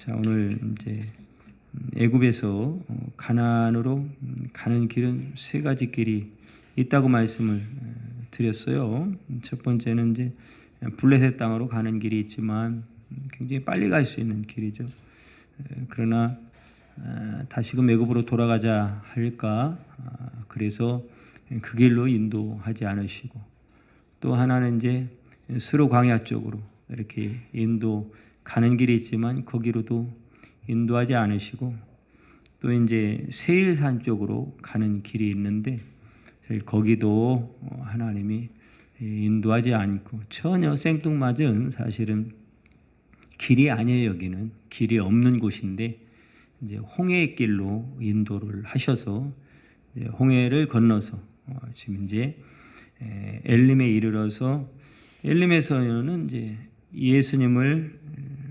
자, 오늘 이제 애굽에서 가나안으로 가는 길은 세 가지 길이 있다고 말씀을 드렸어요. 첫 번째는 이제 블레셋 땅으로 가는 길이 있지만 굉장히 빨리 갈 수 있는 길이죠. 그러나 다시금 애굽으로 돌아가자 할까, 그래서 그 길로 인도하지 않으시고, 또 하나는 이제 스로 광야 쪽으로 이렇게 가는 길이 있지만 거기로도 인도하지 않으시고, 또 이제 세일산 쪽으로 가는 길이 있는데 거기도 하나님이 인도하지 않고 전혀 생뚱맞은, 사실은 길이 아니에요. 여기는 길이 없는 곳인데 이제 홍해의 길로 인도를 하셔서 홍해를 건너서 지금 이제 엘림에 이르러서, 엘림에서는 이제 예수님을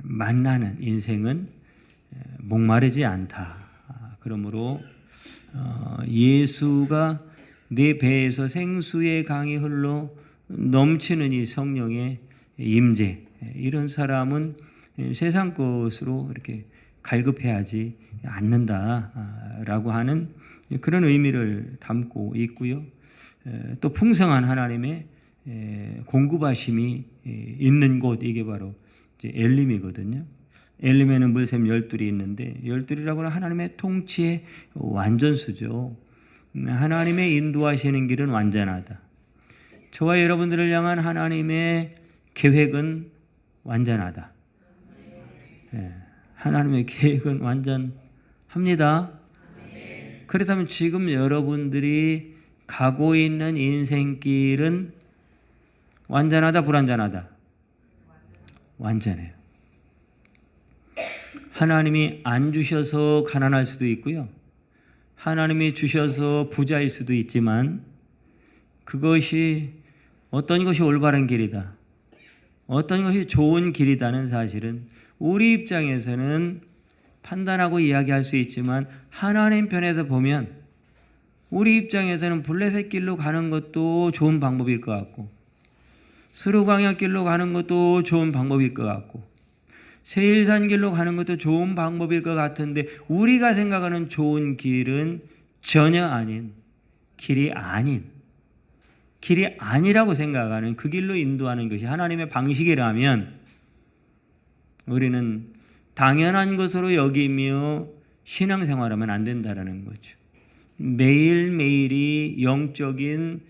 만나는 인생은 목마르지 않다. 그러므로 예수가 내 배에서 생수의 강이 흘러 넘치는 이 성령의 임재, 이런 사람은 세상 것으로 이렇게 갈급해하지 않는다라고 하는 그런 의미를 담고 있고요. 또 풍성한 하나님의 공급하심이 있는 곳, 이게 바로 이제 엘림이거든요. 엘림에는 물샘 12이 있는데, 12이라고 하는 하나님의 통치의 완전수죠. 하나님의 인도하시는 길은 완전하다. 저와 여러분들을 향한 하나님의 계획은 완전하다. 하나님의 계획은 완전합니다. 그렇다면 지금 여러분들이 가고 있는 인생길은 완전하다, 불완전하다? 완전해요. 하나님이 안 주셔서 가난할 수도 있고요. 하나님이 주셔서 부자일 수도 있지만, 그것이 어떤 것이 올바른 길이다, 어떤 것이 좋은 길이다는 사실은 우리 입장에서는 판단하고 이야기할 수 있지만, 하나님 편에서 보면 우리 입장에서는 블레셋 길로 가는 것도 좋은 방법일 것 같고, 스루광야 길로 가는 것도 좋은 방법일 것 같고, 세일산 길로 가는 것도 좋은 방법일 것 같은데, 우리가 생각하는 좋은 길은 전혀 아닌, 길이 아니라고 생각하는 그 길로 인도하는 것이 하나님의 방식이라면, 우리는 당연한 것으로 여기며 신앙생활하면 안 된다라는 거죠. 매일매일이 영적인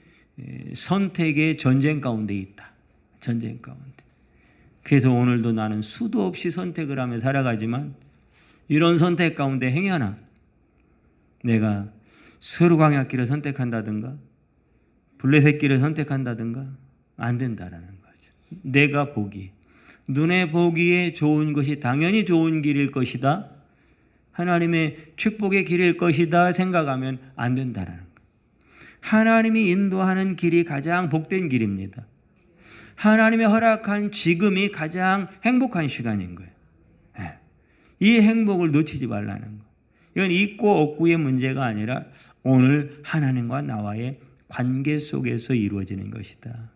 선택의 전쟁 가운데 있다. 전쟁 가운데. 그래서 오늘도 나는 수도 없이 선택을 하며 살아가지만, 이런 선택 가운데 행여나 내가 스루광야길을 선택한다든가 블레셋 길을 선택한다든가 안 된다라는 거죠. 내가 보기, 눈에 보기에 좋은 것이 당연히 좋은 길일 것이다, 하나님의 축복의 길일 것이다 생각하면 안 된다라는 거예요. 하나님이 인도하는 길이 가장 복된 길입니다. 하나님의 허락한 지금이 가장 행복한 시간인 거예요. 이 행복을 놓치지 말라는 거예요. 이건 있고 없고의 문제가 아니라 오늘 하나님과 나와의 관계 속에서 이루어지는 것이다.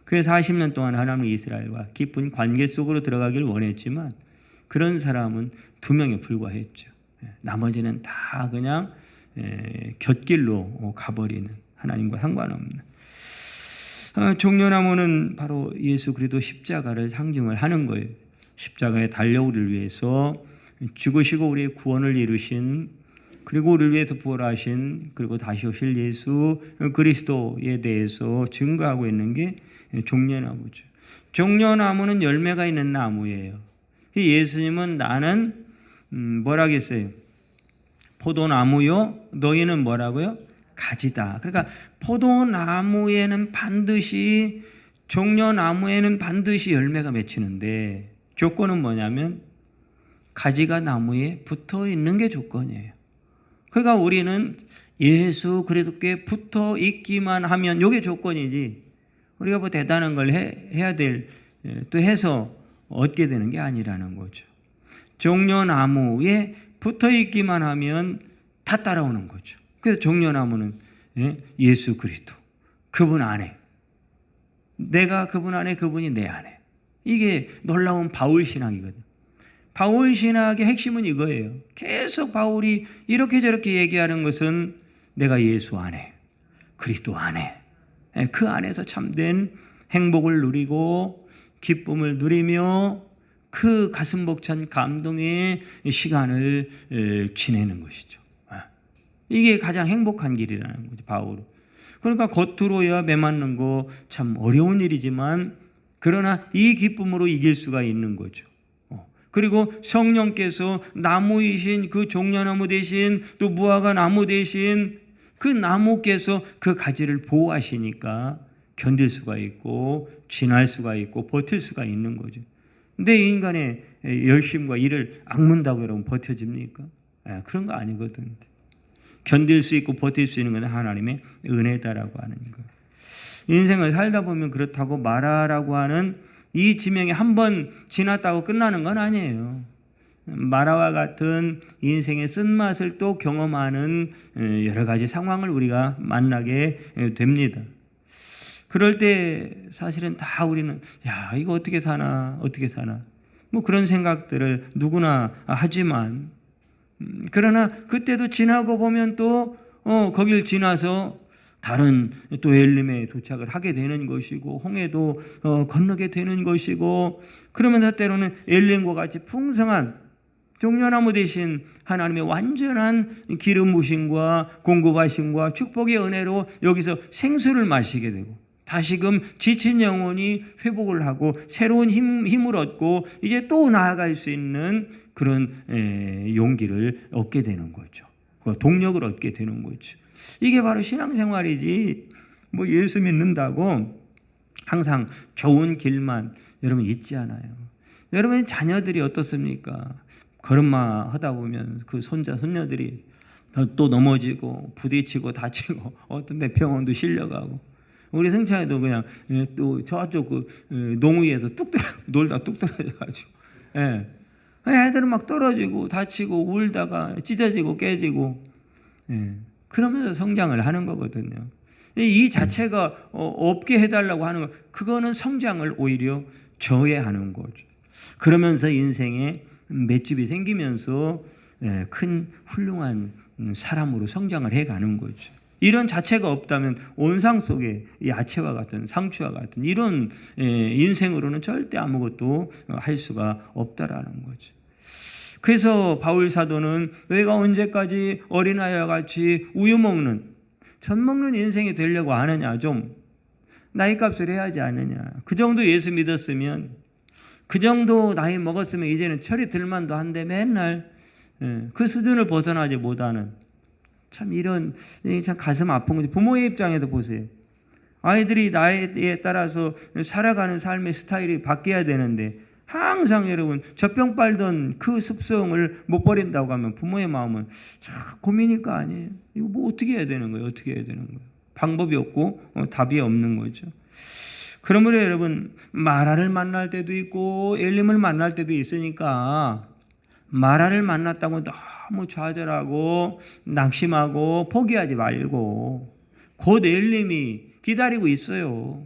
그래서 40년 동안 하나님은 이스라엘과 깊은 관계 속으로 들어가길 원했지만, 그런 사람은 2명에 불과했죠. 나머지는 다 그냥 곁길로 가버리는, 하나님과 상관없는. 종려나무는 바로 예수 그리스도 십자가를 상징을 하는 거예요. 십자가에 달려 우리를 위해서 죽으시고 우리의 구원을 이루신, 그리고 우리를 위해서 부활하신, 그리고 다시 오실 예수 그리스도에 대해서 증거하고 있는 게 종려나무죠. 종려나무는 열매가 있는 나무예요. 예수님은 나는 뭐라겠어요? 포도나무요, 너희는 뭐라고요? 가지다. 그러니까 포도나무에는 반드시, 종려나무에는 반드시 열매가 맺히는데, 조건은 뭐냐면 가지가 나무에 붙어 있는 게 조건이에요. 그러니까 우리는 예수 그리스도께 붙어 있기만 하면 이게 조건이지, 우리가 뭐 대단한 걸 해야 될, 또 해서 얻게 되는 게 아니라는 거죠. 종려나무에 붙어 있기만 하면 다 따라오는 거죠. 그래서 종려나무는 예수 그리스도, 그분 안에, 내가 그분 안에, 그분이 내 안에, 이게 놀라운 바울 신앙이거든요. 바울 신학의 핵심은 이거예요. 계속 바울이 이렇게 저렇게 얘기하는 것은 내가 예수 안에, 그리스도 안에, 그 안에서 참된 행복을 누리고 기쁨을 누리며 그 가슴 벅찬 감동의 시간을 지내는 것이죠. 이게 가장 행복한 길이라는 거죠, 바울은. 그러니까 겉으로야 매맞는 거 참 어려운 일이지만 그러나 이 기쁨으로 이길 수가 있는 거죠. 그리고 성령께서 나무이신 그 종려나무 대신 또 무화과 나무 대신 그 나무께서 그 가지를 보호하시니까 견딜 수가 있고 지날 수가 있고 버틸 수가 있는 거죠. 근데 인간의 열심과 일을 악문다고 여러분 버텨집니까? 그런 거 아니거든요. 견딜 수 있고 버틸 수 있는 것은 하나님의 은혜다라고 하는 거예요. 인생을 살다 보면 그렇다고 마라라고 하는 이 지명이 한 번 지났다고 끝나는 건 아니에요. 마라와 같은 인생의 쓴맛을 또 경험하는 여러 가지 상황을 우리가 만나게 됩니다. 그럴 때 사실은 다 우리는 야 이거 어떻게 사나 뭐 그런 생각들을 누구나 하지만 그러나 그때도 지나고 보면 또 거길 지나서 다른 또 엘림에 도착을 하게 되는 것이고 홍해도 건너게 되는 것이고 그러면서 때로는 엘림과 같이 풍성한 종려나무 대신 하나님의 완전한 기름 부심과 공급하심과 축복의 은혜로 여기서 생수를 마시게 되고 다시금 지친 영혼이 회복을 하고 새로운 힘을 얻고 이제 또 나아갈 수 있는 그런 용기를 얻게 되는 거죠. 동력을 얻게 되는 거죠. 이게 바로 신앙생활이지 뭐 예수 믿는다고 항상 좋은 길만 여러분 있지 않아요. 여러분의 자녀들이 어떻습니까? 걸음마 하다 보면 그 손자 손녀들이 또 넘어지고 부딪히고 다치고 어떤 데 병원도 실려가고 우리 승찬이도 그냥 또 저쪽 그 농위에서 놀다 뚝 떨어져가지고 애들은 막 떨어지고 다치고 울다가 찢어지고 깨지고 그러면서 성장을 하는 거거든요. 이 자체가 없게 해달라고 하는 거 그거는 성장을 오히려 저해하는 거죠. 그러면서 인생에 맷집이 생기면서 큰 훌륭한 사람으로 성장을 해가는 거죠. 이런 자체가 없다면 온상 속에 야채와 같은 상추와 같은 이런 인생으로는 절대 아무것도 할 수가 없다라는 거죠. 그래서 바울 사도는 너희가 언제까지 어린아이와 같이 우유 먹는 젖 먹는 인생이 되려고 하느냐 좀 나이값을 해야지 않느냐. 그 정도 예수 믿었으면 그 정도 나이 먹었으면 이제는 철이 들만도 한데 맨날 그 수준을 벗어나지 못하는 참 이런 참 가슴 아픈 거지. 부모의 입장에도 보세요. 아이들이 나이에 따라서 살아가는 삶의 스타일이 바뀌어야 되는데 항상 여러분 젖병 빨던 그 습성을 못 버린다고 하면 부모의 마음은 참 고민일 거 아니에요. 이거 뭐 어떻게 해야 되는 거예요? 어떻게 해야 되는 거예요? 방법이 없고 답이 없는 거죠. 그러므로 여러분 마라를 만날 때도 있고 엘림을 만날 때도 있으니까 마라를 만났다고 너무 좌절하고 낙심하고 포기하지 말고 곧 엘림이 기다리고 있어요.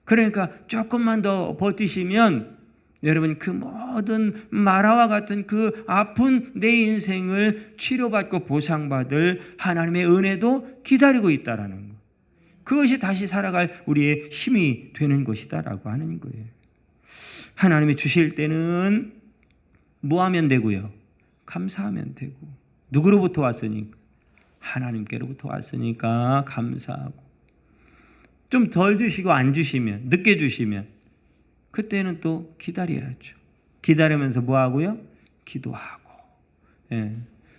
그러니까 조금만 더 버티시면 여러분 그 모든 마라와 같은 그 아픈 내 인생을 치료받고 보상받을 하나님의 은혜도 기다리고 있다라는 거. 그것이 다시 살아갈 우리의 힘이 되는 것이다라고 하는 거예요. 하나님이 주실 때는 뭐 하면 되고요? 감사하면 되고. 누구로부터 왔으니까? 하나님께로부터 왔으니까 감사하고. 좀 덜 주시고 안 주시면, 늦게 주시면 그때는 또 기다려야죠. 기다리면서 뭐 하고요? 기도하고.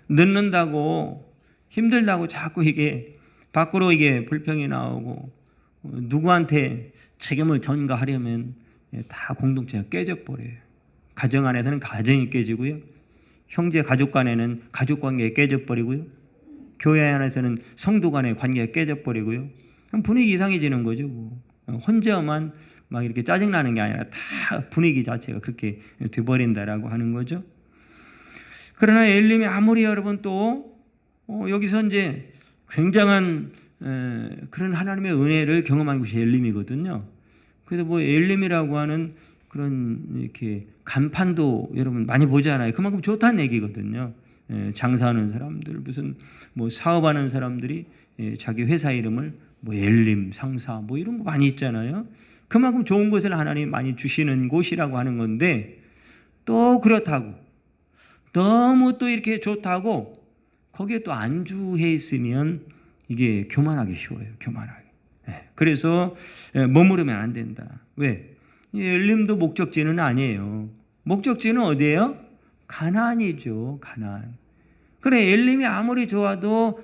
늦는다고 힘들다고 자꾸 이게 밖으로 이게 불평이 나오고 누구한테 책임을 전가하려면 다 공동체가 깨져버려요. 가정 안에서는 가정이 깨지고요. 형제 가족 간에는 가족 관계가 깨져버리고요. 교회 안에서는 성도 간의 관계가 깨져버리고요. 분위기 이상해지는 거죠. 뭐. 혼자만 막 이렇게 짜증나는 게 아니라 다 분위기 자체가 그렇게 돼버린다라고 하는 거죠. 그러나 엘림이 아무리 여러분 또 여기서 이제 굉장한 그런 하나님의 은혜를 경험한 것이 엘림이거든요. 그래서 뭐 엘림이라고 하는 그런 이렇게 간판도 여러분 많이 보잖아요. 그만큼 좋다는 얘기거든요. 장사하는 사람들, 무슨 뭐 사업하는 사람들이 자기 회사 이름을 뭐 엘림 상사 뭐 이런 거 많이 있잖아요. 그만큼 좋은 것을 하나님이 많이 주시는 곳이라고 하는 건데, 또 그렇다고 너무 또 이렇게 좋다고 거기에 또 안주해 있으면 이게 교만하기 쉬워요. 교만하게. 그래서 머무르면 안 된다. 왜? 이 엘림도 목적지는 아니에요. 목적지는 어디예요? 가나안이죠. 가나안. 그래, 엘림이 아무리 좋아도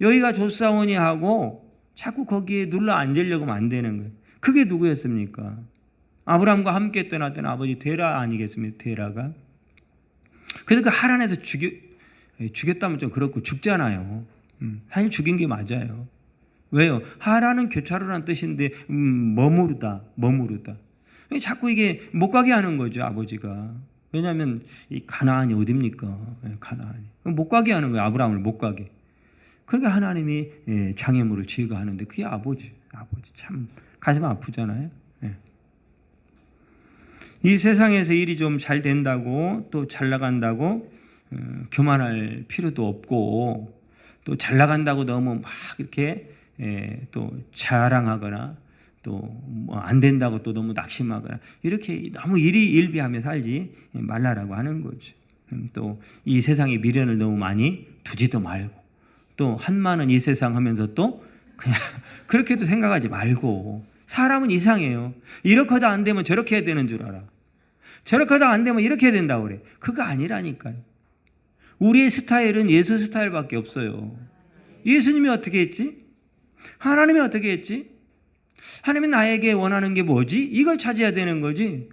여기가 좋사오니 하고 자꾸 거기에 눌러 앉으려고 하면 안 되는 거예요. 그게 누구였습니까? 아브라함과 함께 떠났던 아버지 데라 아니겠습니까? 데라가. 그래서 그 하란에서 죽였다면 좀 그렇고 죽잖아요. 사실 죽인 게 맞아요. 왜요? 하란은 교차로라는 뜻인데 머무르다. 자꾸 이게 못 가게 하는 거죠, 아버지가. 왜냐하면 이 가나안이 어딥니까? 가나안이. 못 가게 하는 거예요, 아브라함을 못 가게. 그러니까 하나님이 장애물을 제거하는데 그게 아버지 참 가슴 아프잖아요. 이 세상에서 일이 좀 잘 된다고 또 잘 나간다고 교만할 필요도 없고, 또 잘 나간다고 너무 막 이렇게 또 자랑하거나 또 뭐 안 된다고 또 너무 낙심하거나 이렇게 너무 일비하며 살지 말라라고 하는 거죠. 또 이 세상의 미련을 너무 많이 두지도 말고, 또 한마는 이 세상 하면서 또 그냥 그렇게도 생각하지 말고. 사람은 이상해요. 이렇게 하다 안 되면 저렇게 해야 되는 줄 알아. 저렇게 하다 안 되면 이렇게 해야 된다고 그래. 그거 아니라니까요. 우리의 스타일은 예수 스타일밖에 없어요. 예수님이 어떻게 했지? 하나님이 어떻게 했지? 하나님이 나에게 원하는 게 뭐지? 이걸 찾아야 되는 거지.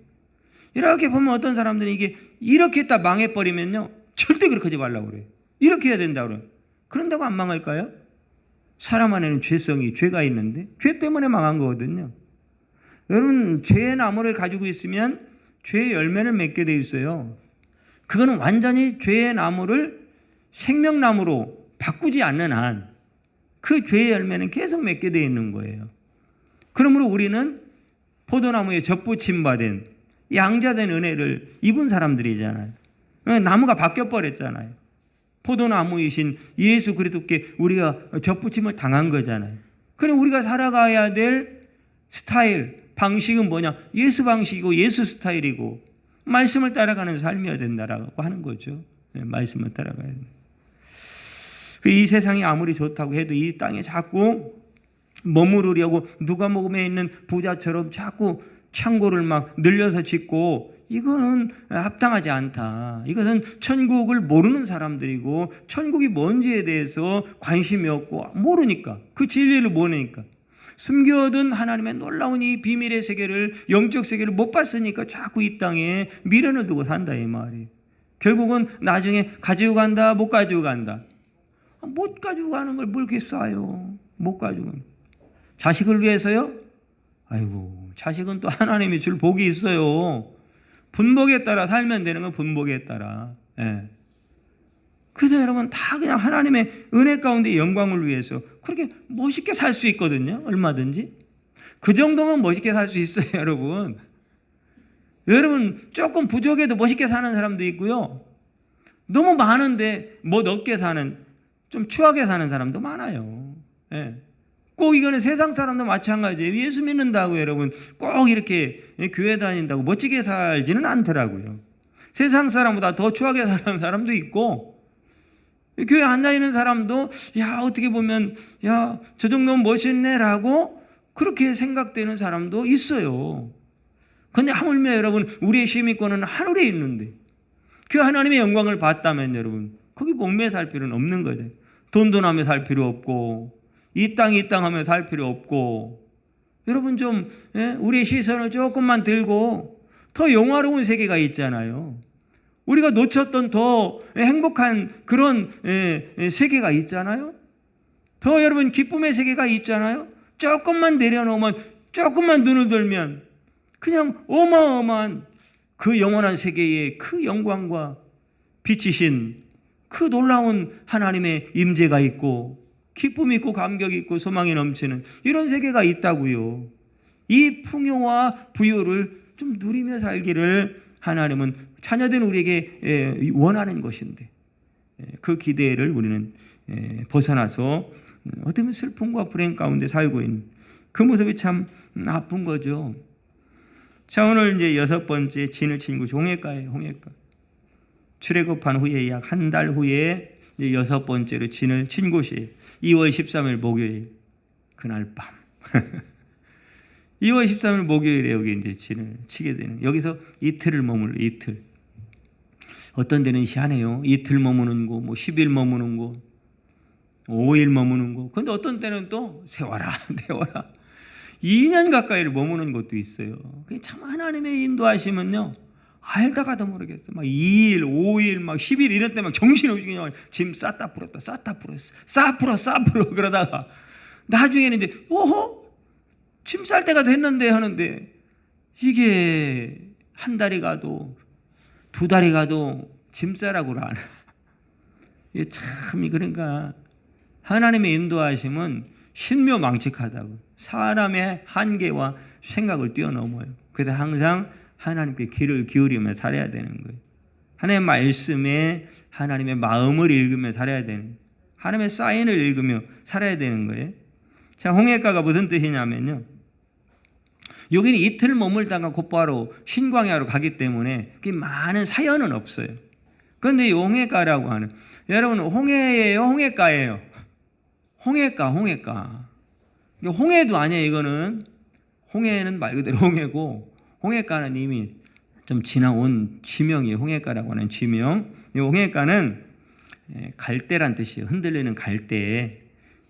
이렇게 보면 어떤 사람들이 이게 이렇게 했다 망해버리면요, 절대 그렇게 하지 말라고 그래요. 이렇게 해야 된다고 그래요. 그런다고 안 망할까요? 사람 안에는 죄가 있는데 죄 때문에 망한 거거든요. 여러분, 죄의 나무를 가지고 있으면 죄의 열매를 맺게 돼 있어요. 그거는 완전히 죄의 나무를 생명나무로 바꾸지 않는 한 그 죄의 열매는 계속 맺게 돼 있는 거예요. 그러므로 우리는 포도나무에 접붙임 받은 양자된 은혜를 입은 사람들이잖아요. 나무가 바뀌어 버렸잖아요. 포도나무이신 예수 그리스도께 우리가 접붙임을 당한 거잖아요. 그럼 우리가 살아가야 될 스타일, 방식은 뭐냐? 예수 방식이고 예수 스타일이고 말씀을 따라가는 삶이어야 된다라고 하는 거죠. 말씀을 따라가야 된다. 이 세상이 아무리 좋다고 해도 이 땅에 자꾸 머무르려고 누가복음에 있는 부자처럼 자꾸 창고를 막 늘려서 짓고, 이거는 합당하지 않다. 이것은 천국을 모르는 사람들이고 천국이 뭔지에 대해서 관심이 없고 모르니까, 그 진리를 모르니까, 숨겨둔 하나님의 놀라운 이 비밀의 세계를, 영적 세계를 못 봤으니까 자꾸 이 땅에 미련을 두고 산다 이 말이에요. 결국은 나중에 가지고 간다, 못 가지고 간다. 못 가지고 가는 걸 뭘 이렇게 쌓아요. 못 가지고. 자식을 위해서요? 아이고, 자식은 또 하나님이 줄 복이 있어요. 분복에 따라 살면 되는 건 분복에 따라. 그래서 여러분 다 그냥 하나님의 은혜 가운데 영광을 위해서 그렇게 멋있게 살 수 있거든요. 얼마든지. 그 정도면 멋있게 살 수 있어요, 여러분. 여러분 조금 부족해도 멋있게 사는 사람도 있고요. 너무 많은데 뭐 넓게 사는, 좀 추하게 사는 사람도 많아요. 꼭 이거는 세상 사람도 마찬가지예요. 예수 믿는다고 여러분 꼭 이렇게 교회 다닌다고 멋지게 살지는 않더라고요. 세상 사람보다 더 추하게 사는 사람도 있고, 교회 안 다니는 사람도 야 어떻게 보면 야 저 정도면 멋있네라고 그렇게 생각되는 사람도 있어요. 근데 하물며 여러분 우리의 시민권은 하늘에 있는데 그 하나님의 영광을 봤다면 여러분 거기 목매어 살 필요는 없는 거죠. 돈돈하며 살 필요 없고 이 땅 하며 살 필요 없고, 여러분 좀 우리의 시선을 조금만 들고 더 영화로운 세계가 있잖아요. 우리가 놓쳤던 더 행복한 그런 세계가 있잖아요. 더 여러분 기쁨의 세계가 있잖아요. 조금만 내려놓으면, 조금만 눈을 들면 그냥 어마어마한 그 영원한 세계의 그 영광과 빛이신 그 놀라운 하나님의 임재가 있고 기쁨이 있고 감격이 있고 소망이 넘치는 이런 세계가 있다고요. 이 풍요와 부유를 좀 누리며 살기를 하나님은 자녀된 우리에게 원하는 것인데 그 기대를 우리는 벗어나서 어떻게 보면 슬픔과 불행 가운데 살고 있는 그 모습이 참 나쁜 거죠. 자, 오늘 이제 6번째 진을 친 곳이 홍해가예요. 홍해가. 출애굽한 후에 약 한 달 후에 이제 6번째로 진을 친 곳이에요. 2월 13일 목요일 그날 밤. 2월 13일 목요일에 여기 이제 진을 치게 되는. 여기서 이틀을 머물러 이틀. 어떤 데는 희한해요. 이틀 머무는 곳, 뭐 10일 머무는 곳, 5일 머무는 곳. 근데 어떤 때는 또 세워라, 세워라. 2년 가까이를 머무는 곳도 있어요. 참 하나님의 인도하시면요. 알다가도 모르겠어. 막 2일, 5일, 막 10일 이런 때 막 정신없이 그냥 짐 쌌다 풀었다, 쌌다 풀었어. 싸 풀어 그러다가 나중에는 이제 짐 쌀 때가 됐는데 하는데 이게 한 달이 가도 2달이 가도 짐 싸라고 안. 이게 참 그러니까 하나님의 인도하심은 신묘망측하다고. 사람의 한계와 생각을 뛰어넘어요. 그래서 항상 하나님께 귀를 기울이며 살아야 되는 거예요. 하나님의 말씀에 하나님의 마음을 읽으며 살아야 되는 거예요. 하나님의 사인을 읽으며 살아야 되는 거예요. 자, 홍해가가 무슨 뜻이냐면요. 여기는 이틀 머물다가 곧바로 신광야로 가기 때문에 많은 사연은 없어요. 그런데 이 홍해가라고 하는, 여러분 홍해예요, 홍해가예요? 홍해가. 홍해도 아니에요. 이거는 홍해는 말 그대로 홍해고, 홍해가는 이미 좀 지나온 지명이에요. 홍해가라고 하는 지명. 이 홍해가는 갈대란 뜻이에요. 흔들리는 갈대.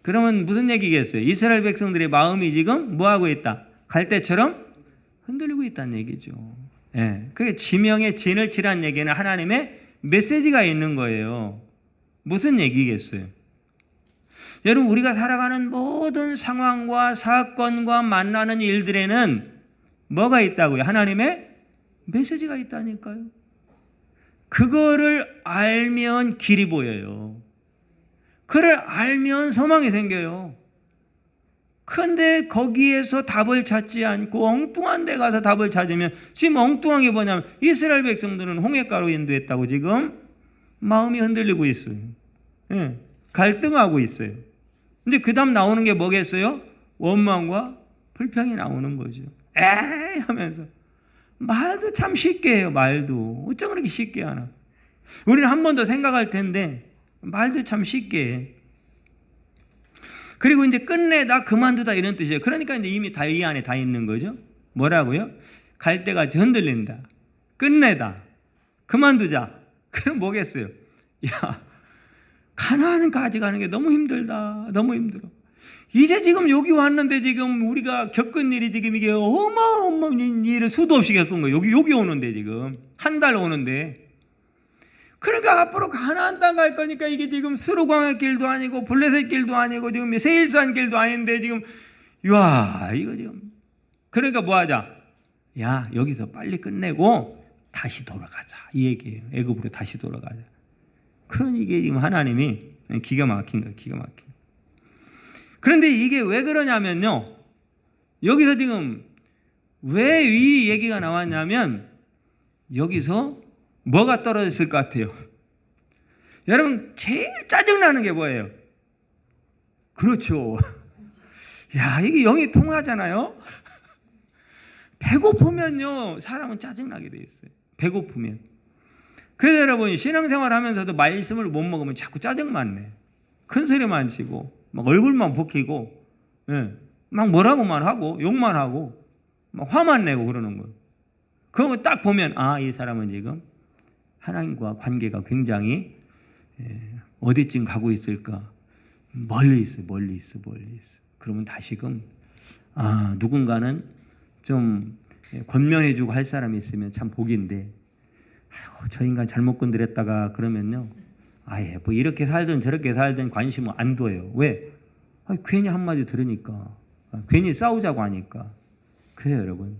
그러면 무슨 얘기겠어요? 이스라엘 백성들의 마음이 지금 뭐하고 있다? 갈대처럼 흔들리고 있다는 얘기죠. 그게 지명의 진을 치라는 얘기는 하나님의 메시지가 있는 거예요. 무슨 얘기겠어요? 여러분, 우리가 살아가는 모든 상황과 사건과 만나는 일들에는 뭐가 있다고요? 하나님의 메시지가 있다니까요. 그거를 알면 길이 보여요. 그를 알면 소망이 생겨요. 그런데 거기에서 답을 찾지 않고 엉뚱한 데 가서 답을 찾으면, 지금 엉뚱한 게 뭐냐면 이스라엘 백성들은 홍해가로 인도했다고 지금 마음이 흔들리고 있어요. 갈등하고 있어요. 근데 그 다음 나오는 게 뭐겠어요? 원망과 불평이 나오는 거죠. 에이 하면서 말도 참 쉽게 해요. 말도 어쩜 그렇게 쉽게 하나. 우리는 한 번 더 생각할 텐데 말도 참 쉽게 해. 그리고 이제 끝내다 그만두다 이런 뜻이에요. 그러니까 이제 이미 다 이 안에 다 있는 거죠. 뭐라고요? 갈대같이 흔들린다. 끝내다. 그만두자. 그럼 뭐겠어요? 야, 가나안까지 가는 게 너무 힘들다. 너무 힘들어. 이제 지금 여기 왔는데 지금 우리가 겪은 일이 지금 이게 어마어마한 일을 수도 없이 겪은 거예요. 여기 오는데 지금 한 달 오는데. 그러니까 앞으로 가나안 땅 갈 거니까 이게 지금 스루광의 길도 아니고 블레셋 길도 아니고 지금 세일산 길도 아닌데 지금 와 이거 지금. 그러니까 뭐 하자? 야, 여기서 빨리 끝내고 다시 돌아가자. 이 얘기예요. 애굽으로 다시 돌아가자. 그런 이게 지금 하나님이 기가 막힌 거예요. 기가 막힌. 그런데 이게 왜 그러냐면요. 여기서 지금 왜 이 얘기가 나왔냐면 여기서 뭐가 떨어졌을 것 같아요? 여러분 제일 짜증나는 게 뭐예요? 그렇죠. 야, 이게 영이 통하잖아요. 배고프면요 사람은 짜증나게 돼 있어요. 배고프면. 그래서 여러분 신앙생활 하면서도 말씀을 못 먹으면 자꾸 짜증만 내. 큰 소리만 치고 막 얼굴만 붓기고 막 뭐라고만 하고 욕만 하고 막 화만 내고 그러는 거예요. 그러면 딱 보면 이 사람은 지금 하나님과 관계가 굉장히 어디쯤 가고 있을까? 멀리 있어. 그러면 다시금 누군가는 좀 권면해주고 할 사람이 있으면 참 복인데 저 인간 잘못 건드렸다가 그러면요 아예 뭐 이렇게 살든 저렇게 살든 관심을 안 둬요. 왜? 괜히 한마디 들으니까 괜히 싸우자고 하니까. 그래요 여러분.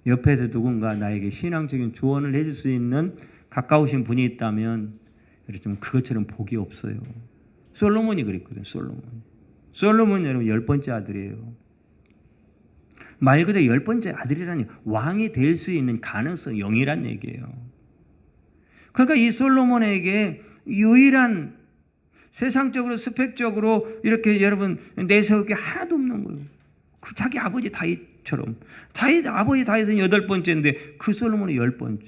옆에서 누군가 나에게 신앙적인 조언을 해줄 수 있는 가까우신 분이 있다면 좀 그것처럼 복이 없어요. 솔로몬이 그랬거든요. 솔로몬 여러분 10번째 아들이에요. 말 그대로 10번째 아들이라니 왕이 될 수 있는 가능성이 0이란 얘기예요. 그러니까 이 솔로몬에게 유일한 세상적으로 스펙적으로 이렇게 여러분 내세울 게 하나도 없는 거예요. 그 자기 아버지 다윗처럼. 아버지 다윗은 8번째인데 그 솔로몬은 10번째.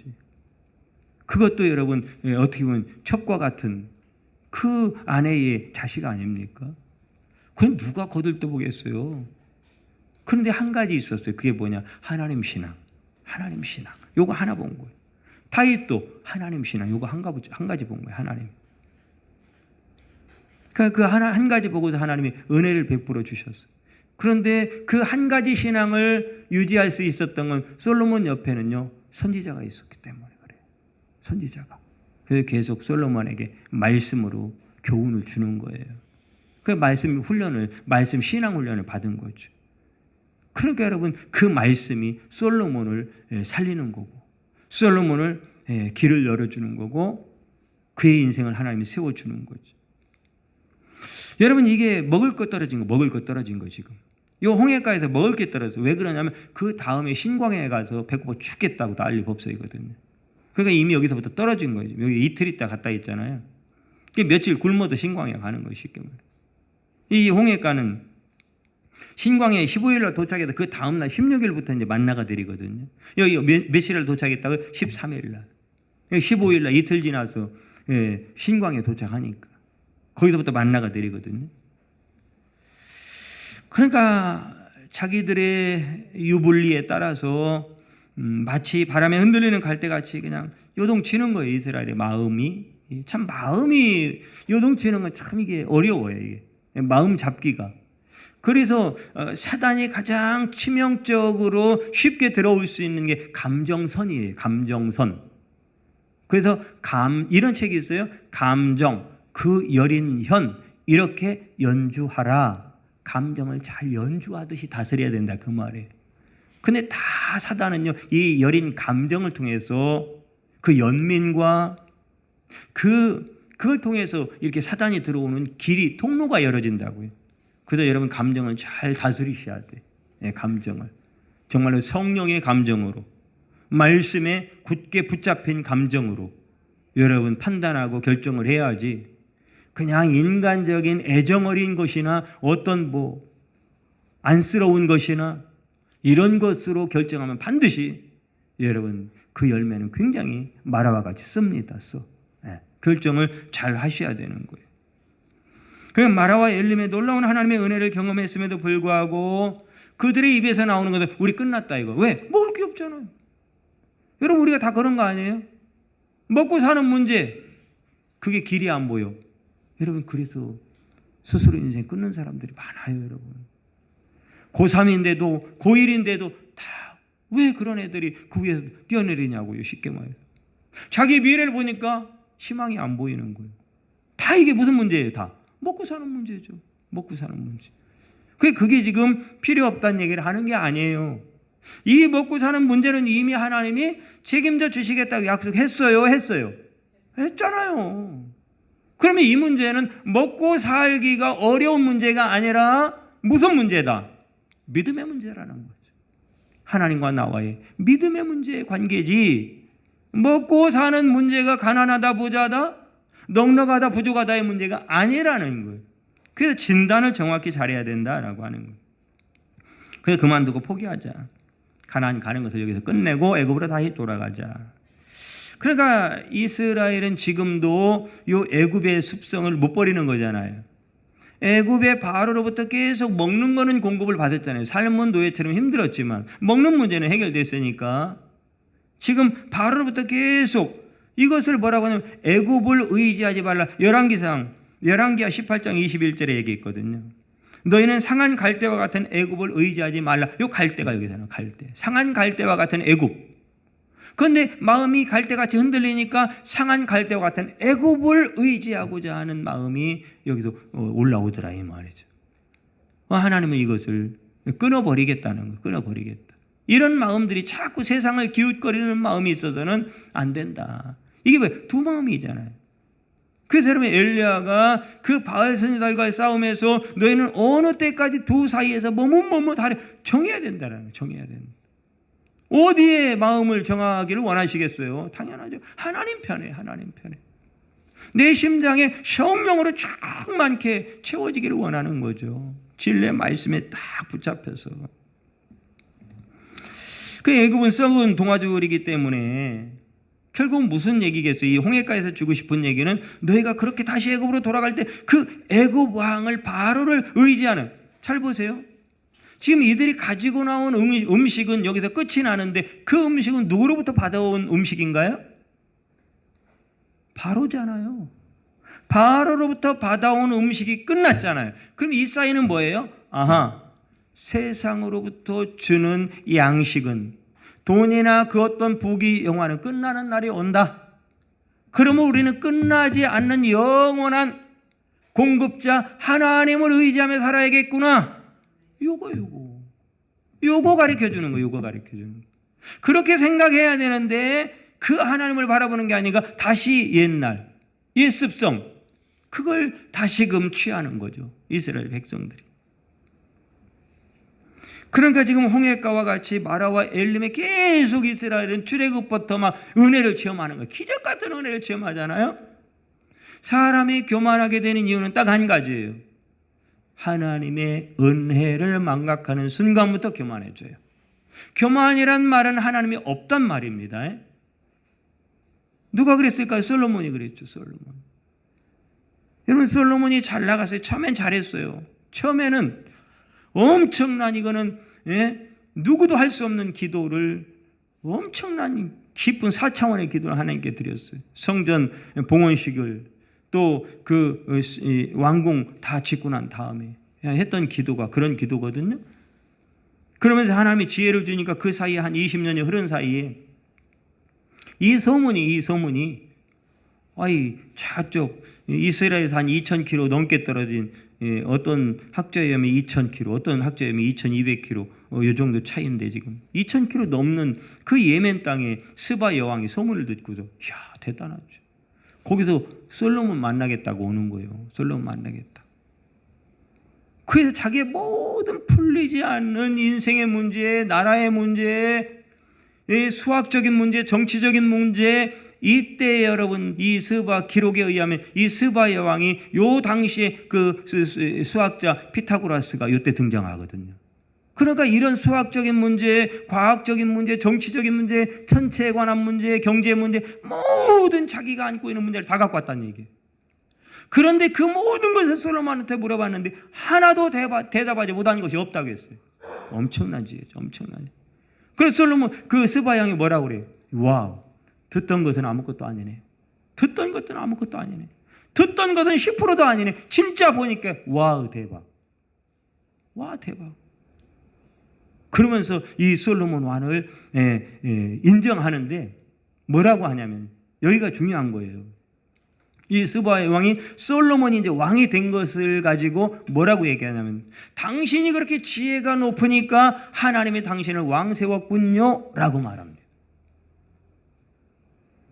그것도 여러분 어떻게 보면 첩과 같은 그 아내의 자식 아닙니까? 그건 누가 거들떠보겠어요. 그런데 한 가지 있었어요. 그게 뭐냐? 하나님 신앙. 하나님 신앙. 요거 하나 본 거예요. 다윗도 하나님 신앙. 요거 한 가지 본 거예요. 하나님. 그러니까 그 한 가지 보고서 하나님이 은혜를 베풀어 주셨어요. 그런데 그 한 가지 신앙을 유지할 수 있었던 건 솔로몬 옆에는요, 선지자가 있었기 때문에 그래요. 선지자가. 그래서 계속 솔로몬에게 말씀으로 교훈을 주는 거예요. 그 말씀 신앙 훈련을 받은 거죠. 그러니까 여러분, 그 말씀이 솔로몬을 살리는 거고, 솔로몬을 길을 열어주는 거고, 그의 인생을 하나님이 세워주는 거죠. 여러분, 이게 먹을 것 떨어진 거 지금. 이 홍해가에서 먹을 게 떨어져서 왜 그러냐면 그 다음에 신광야에 가서 배고파 죽겠다고 난리 법석이거든요. 그러니까 이미 여기서부터 떨어진 거죠. 여기 이틀 있다 갔다 있잖아요. 며칠 굶어도 신광야 가는 거예요. 쉽게 말해. 이 홍해가는 신광야에 15일날 도착해서 그 다음날 16일부터 이제 만나가 드리거든요. 여기 며칠날 도착했다고 13일날. 15일날 이틀 지나서 신광야에 도착하니까. 거기서부터 만나가 드리거든요. 그러니까 자기들의 유불리에 따라서 마치 바람에 흔들리는 갈대같이 그냥 요동치는 거예요. 이스라엘의 마음이. 참 마음이 요동치는 건 참 이게 어려워요. 이게. 마음 잡기가. 그래서 사단이 가장 치명적으로 쉽게 들어올 수 있는 게 감정선이에요. 감정선. 그래서 이런 책이 있어요. 감정, 그 여린 현, 이렇게 연주하라. 감정을 잘 연주하듯이 다스려야 된다. 그 말이에요. 근데 다 사단은요, 이 여린 감정을 통해서 그 연민과 그걸 통해서 이렇게 사단이 들어오는 길이, 통로가 열어진다고요. 그래서 여러분 감정을 잘 다스리셔야 돼. 감정을. 정말로 성령의 감정으로, 말씀에 굳게 붙잡힌 감정으로 여러분 판단하고 결정을 해야지 그냥 인간적인 애정어린 것이나 어떤 안쓰러운 것이나 이런 것으로 결정하면 반드시 여러분 그 열매는 굉장히 마라와 같이 씁니다. 결정을 잘 하셔야 되는 거예요. 그냥 마라와 엘림의 놀라운 하나님의 은혜를 경험했음에도 불구하고 그들의 입에서 나오는 것은 우리 끝났다 이거. 왜? 먹을 게 없잖아요. 여러분 우리가 다 그런 거 아니에요? 먹고 사는 문제, 그게 길이 안 보여. 여러분 그래서 스스로 인생 끊는 사람들이 많아요. 여러분 고3인데도 고1인데도 다 왜 그런 애들이 그 위에서 뛰어내리냐고요. 쉽게 말해서 자기 미래를 보니까 희망이 안 보이는 거예요. 다 이게 무슨 문제예요? 다 먹고 사는 문제죠. 먹고 사는 문제. 그게 지금 필요 없다는 얘기를 하는 게 아니에요. 이 먹고 사는 문제는 이미 하나님이 책임져 주시겠다고 약속했어요? 했잖아요. 그러면 이 문제는 먹고 살기가 어려운 문제가 아니라 무슨 문제다? 믿음의 문제라는 거죠. 하나님과 나와의 믿음의 문제의 관계지, 먹고 사는 문제가 가난하다 부자다, 넉넉하다 부족하다의 문제가 아니라는 거예요. 그래서 진단을 정확히 잘해야 된다라고 하는 거예요. 그래서 그만두고 포기하자. 가나안 가는 것을 여기서 끝내고 애굽으로 다시 돌아가자. 그러니까 이스라엘은 지금도 이 애굽의 습성을 못 버리는 거잖아요. 애굽의 바로로부터 계속 먹는 거는 공급을 받았잖아요. 삶은 노예처럼 힘들었지만 먹는 문제는 해결됐으니까 지금 바로로부터 계속 이것을 뭐라고 하냐면 애굽을 의지하지 말라. 열왕기하 18장 21절에 얘기했거든요. 너희는 상한 갈대와 같은 애굽을 의지하지 말라. 요 갈대가 여기잖아요. 갈대. 상한 갈대와 같은 애굽. 그런데 마음이 갈대같이 흔들리니까 상한 갈대와 같은 애굽을 의지하고자 하는 마음이 여기서 올라오더라 이 말이죠. 하나님은 이것을 끊어버리겠다는 거. 끊어버리겠다. 이런 마음들이 자꾸 세상을 기웃거리는 마음이 있어서는 안 된다. 이게 왜? 두 마음이잖아요. 그래서 여러분 엘리야가 그 바알 선지자들과의 싸움에서 너희는 어느 때까지 두 사이에서 다리 정해야 된다는 거예요. 정해야 된다. 어디에 마음을 정하기를 원하시겠어요? 당연하죠. 하나님 편에, 하나님 편에. 내 심장에 성령으로 쫙 많게 채워지기를 원하는 거죠. 진리의 말씀에 딱 붙잡혀서. 그 애굽은 썩은 동아줄이기 때문에 결국 무슨 얘기겠어요? 이 홍해가에서 주고 싶은 얘기는 너희가 그렇게 다시 애굽으로 돌아갈 때 그 애굽 왕을 바로를 의지하는, 잘 보세요. 지금 이들이 가지고 나온 음식은 여기서 끝이 나는데 그 음식은 누구로부터 받아온 음식인가요? 바로잖아요. 바로로부터 받아온 음식이 끝났잖아요. 그럼 이 사이는 뭐예요? 세상으로부터 주는 양식은, 돈이나 그 어떤 부귀 영화는 끝나는 날이 온다. 그러면 우리는 끝나지 않는 영원한 공급자 하나님을 의지하며 살아야겠구나. 요거 가르쳐주는 거예요. 요거 가르쳐주는 거예요. 그렇게 생각해야 되는데 그 하나님을 바라보는 게 아니라 다시 옛날, 옛 습성, 그걸 다시금 취하는 거죠. 이스라엘 백성들이. 그러니까 지금 홍해가와 같이 마라와 엘림에 계속 이스라엘은 출애굽부터 막 은혜를 체험하는 거예요. 기적 같은 은혜를 체험하잖아요. 사람이 교만하게 되는 이유는 딱 한 가지예요. 하나님의 은혜를 망각하는 순간부터 교만해져요. 교만이란 말은 하나님이 없단 말입니다. 누가 그랬을까요? 솔로몬이 그랬죠. 솔로몬. 여러분, 솔로몬이 잘 나갔어요. 처음엔 잘했어요. 처음에는 엄청난, 이거는 누구도 할 수 없는 기도를, 엄청난 깊은 4차원의 기도를 하나님께 드렸어요. 성전 봉헌식을, 또 그 왕궁 다 짓고 난 다음에 했던 기도가 그런 기도거든요. 그러면서 하나님이 지혜를 주니까 그 사이에 한 20년이 흐른 사이에 이 소문이 저쪽 이스라엘에서 한 2,000km 넘게 떨어진, 어떤 학자에 의하면 2,000km, 어떤 학자에 의하면 2,200km, 이 정도 차이인데 지금 2,000km 넘는 그 예멘 땅에 스바 여왕이 소문을 듣고서, 이야, 대단하죠. 거기서 솔로몬 만나겠다고 오는 거예요. 솔로몬 만나겠다. 그래서 자기의 모든 풀리지 않는 인생의 문제, 나라의 문제, 수학적인 문제, 정치적인 문제, 이때 여러분, 이 스바 기록에 의하면 이 스바 여왕이 요 당시에 그 수학자 피타고라스가 요때 등장하거든요. 그러니까 이런 수학적인 문제, 과학적인 문제, 정치적인 문제, 천체에 관한 문제, 경제 문제, 모든 자기가 안고 있는 문제를 다 갖고 왔다는 얘기예요. 그런데 그 모든 것을 솔로몬한테 물어봤는데 하나도 대답하지 못한 것이 없다고 했어요. 엄청난 지혜죠. 엄청난 지혜. 그래서 솔로몬, 그 스바 양이 뭐라고 그래요? 와우, 듣던 것은 아무것도 아니네. 듣던 것은 아무것도 아니네. 듣던 것은 10%도 아니네. 진짜 보니까 와우, 대박. 와, 대박. 그러면서 이 솔로몬 왕을 인정하는데 뭐라고 하냐면, 여기가 중요한 거예요. 이 스바의 왕이, 솔로몬이 이제 왕이 된 것을 가지고 뭐라고 얘기하냐면, 당신이 그렇게 지혜가 높으니까 하나님이 당신을 왕 세웠군요 라고 말합니다.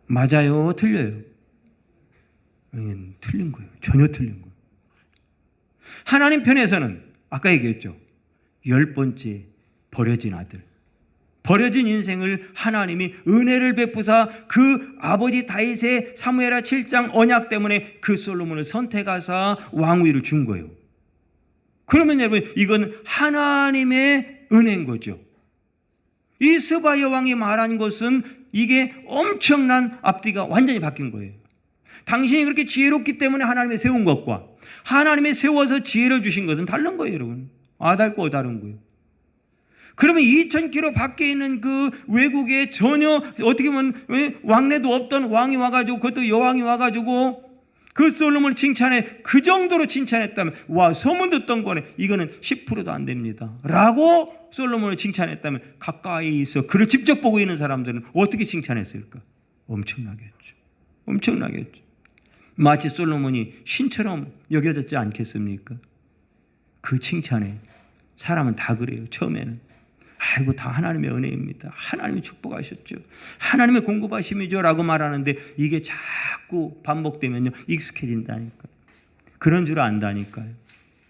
맞아요? 틀려요? 틀린 거예요. 전혀 틀린 거예요. 하나님 편에서는 아까 얘기했죠. 10번째 버려진 아들, 버려진 인생을 하나님이 은혜를 베푸사 그 아버지 다윗의 사무엘하 7장 언약 때문에 그 솔로몬을 선택하사 왕위를 준 거예요. 그러면 여러분, 이건 하나님의 은혜인 거죠. 이 스바 여왕이 말한 것은 이게 엄청난 앞뒤가 완전히 바뀐 거예요. 당신이 그렇게 지혜롭기 때문에 하나님이 세운 것과 하나님이 세워서 지혜를 주신 것은 다른 거예요, 여러분. 아달고 다른 거예요. 그러면 2,000km 밖에 있는 그 외국에 전혀 어떻게 보면 왕래도 없던 왕이 와가지고, 그것도 여왕이 와가지고 그 솔로몬을 칭찬해, 그 정도로 칭찬했다면, 와, 소문 듣던 거네. 이거는 10%도 안 됩니다 라고 솔로몬을 칭찬했다면, 가까이 있어 그를 직접 보고 있는 사람들은 어떻게 칭찬했을까? 엄청나겠죠. 엄청나겠죠. 마치 솔로몬이 신처럼 여겨졌지 않겠습니까? 그 칭찬에 사람은 다 그래요. 처음에는 아이고 다 하나님의 은혜입니다. 하나님이 축복하셨죠. 하나님의 공급하심이죠 라고 말하는데 이게 자꾸 반복되면요 익숙해진다니까요. 그런 줄 안다니까요.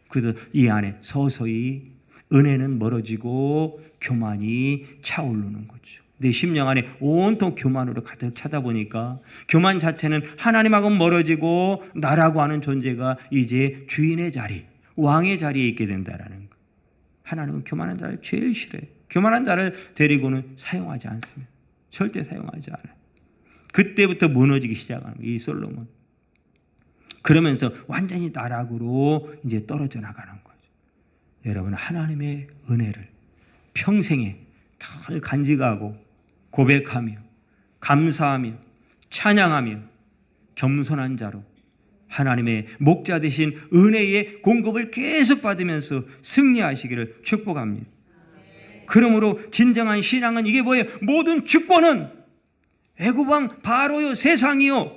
그래서 이 안에 서서히 은혜는 멀어지고 교만이 차오르는 거죠. 내 심령 안에 온통 교만으로 가득 차다 보니까 교만 자체는 하나님하고 멀어지고 나라고 하는 존재가 이제 주인의 자리, 왕의 자리에 있게 된다라는 거예요. 하나님은 교만한 자를 제일 싫어해요. 교만한 자를 데리고는 사용하지 않습니다. 절대 사용하지 않아요. 그때부터 무너지기 시작하는 거예요. 이 솔로몬. 그러면서 완전히 나락으로 이제 떨어져 나가는 거죠. 여러분 하나님의 은혜를 평생에 늘 간직하고 고백하며 감사하며 찬양하며 겸손한 자로 하나님의 목자 되신 은혜의 공급을 계속 받으면서 승리하시기를 축복합니다. 그러므로 진정한 신앙은 이게 뭐예요? 모든 주권은 애굽 왕 바로요, 세상이요,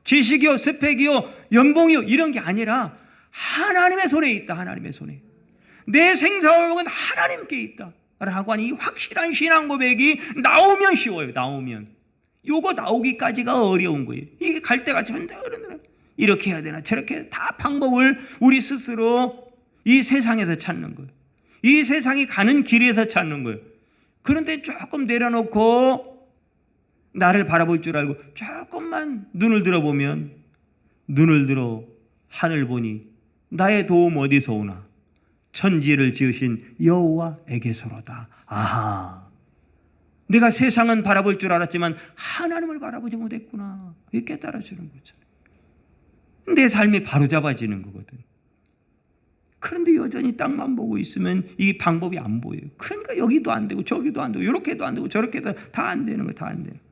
지식이요, 스펙이요, 연봉이요 이런 게 아니라 하나님의 손에 있다. 하나님의 손에. 내 생사화복은 하나님께 있다. 라고 하는 이 확실한 신앙 고백이 나오면 쉬워요. 나오면. 요거 나오기까지가 어려운 거예요. 이게 갈 때가 전다 그러더라. 이렇게 해야 되나 저렇게 다 방법을 우리 스스로 이 세상에서 찾는 거예요. 이 세상이 가는 길에서 찾는 거예요. 그런데 조금 내려놓고 나를 바라볼 줄 알고 조금만 눈을 들어보면 눈을 들어 하늘 보니 나의 도움 어디서 오나 천지를 지으신 여호와에게서로다. 아하, 내가 세상은 바라볼 줄 알았지만 하나님을 바라보지 못했구나. 이게 깨달아지는 거잖아요. 내 삶이 바로잡아지는 거거든. 그런데 여전히 땅만 보고 있으면 이 방법이 안 보여요. 그러니까 여기도 안 되고 저기도 안 되고 이렇게도 안 되고 저렇게도 다 안 되는 거예요. 다 안 되는 거예요.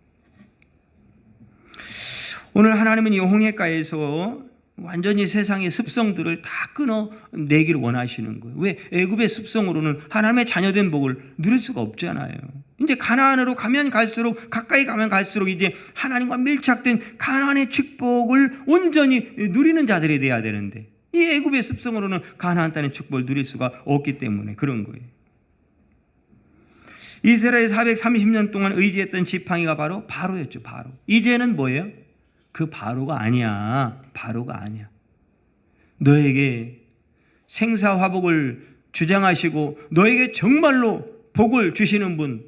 오늘 하나님은 이 홍해가에서 완전히 세상의 습성들을 다 끊어내기를 원하시는 거예요. 왜? 애굽의 습성으로는 하나님의 자녀된 복을 누릴 수가 없잖아요. 이제 가나안으로 가면 갈수록 가까이 가면 갈수록 이제 하나님과 밀착된 가나안의 축복을 온전히 누리는 자들이 돼야 되는데 이 애굽의 습성으로는 가나안 땅의 축복을 누릴 수가 없기 때문에 그런 거예요. 이스라엘 430년 동안 의지했던 지팡이가 바로 바로였죠. 바로. 이제는 뭐예요? 그 바로가 아니야. 바로가 아니야. 너에게 생사화복을 주장하시고 너에게 정말로 복을 주시는 분,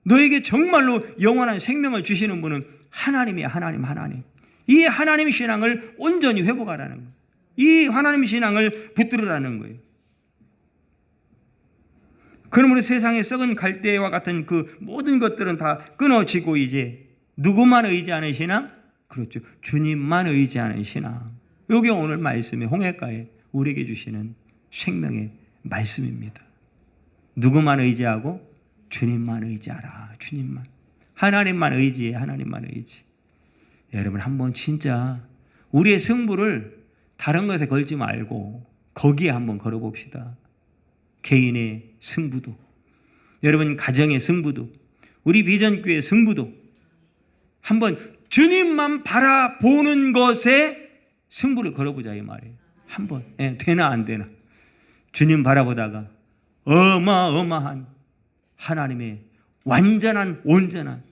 너에게 정말로 영원한 생명을 주시는 분은 하나님이야. 하나님. 이 하나님 신앙을 온전히 회복하라는 거예요. 이 하나님 신앙을 붙들으라는 거예요. 그러므로 세상의 썩은 갈대와 같은 그 모든 것들은 다 끊어지고 이제 누구만 의지하는 신앙? 그렇죠. 주님만 의지하는 신앙. 이게 오늘 말씀의 홍해가에 우리에게 주시는 생명의 말씀입니다. 누구만 의지하고? 주님만 의지하라. 주님만. 하나님만 의지해. 하나님만 의지. 여러분 한번 진짜 우리의 승부를 다른 것에 걸지 말고 거기에 한번 걸어봅시다. 개인의 승부도, 여러분 가정의 승부도, 우리 비전교회의 승부도 한번 주님만 바라보는 것에 승부를 걸어보자 이 말이에요. 한번 되나 안 되나. 주님 바라보다가 어마어마한 하나님의 완전한 온전한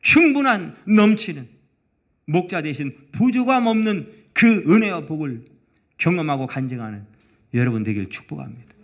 충분한 넘치는 목자 대신 부족함 없는 그 은혜와 복을 경험하고 간증하는 여러분 되길 축복합니다.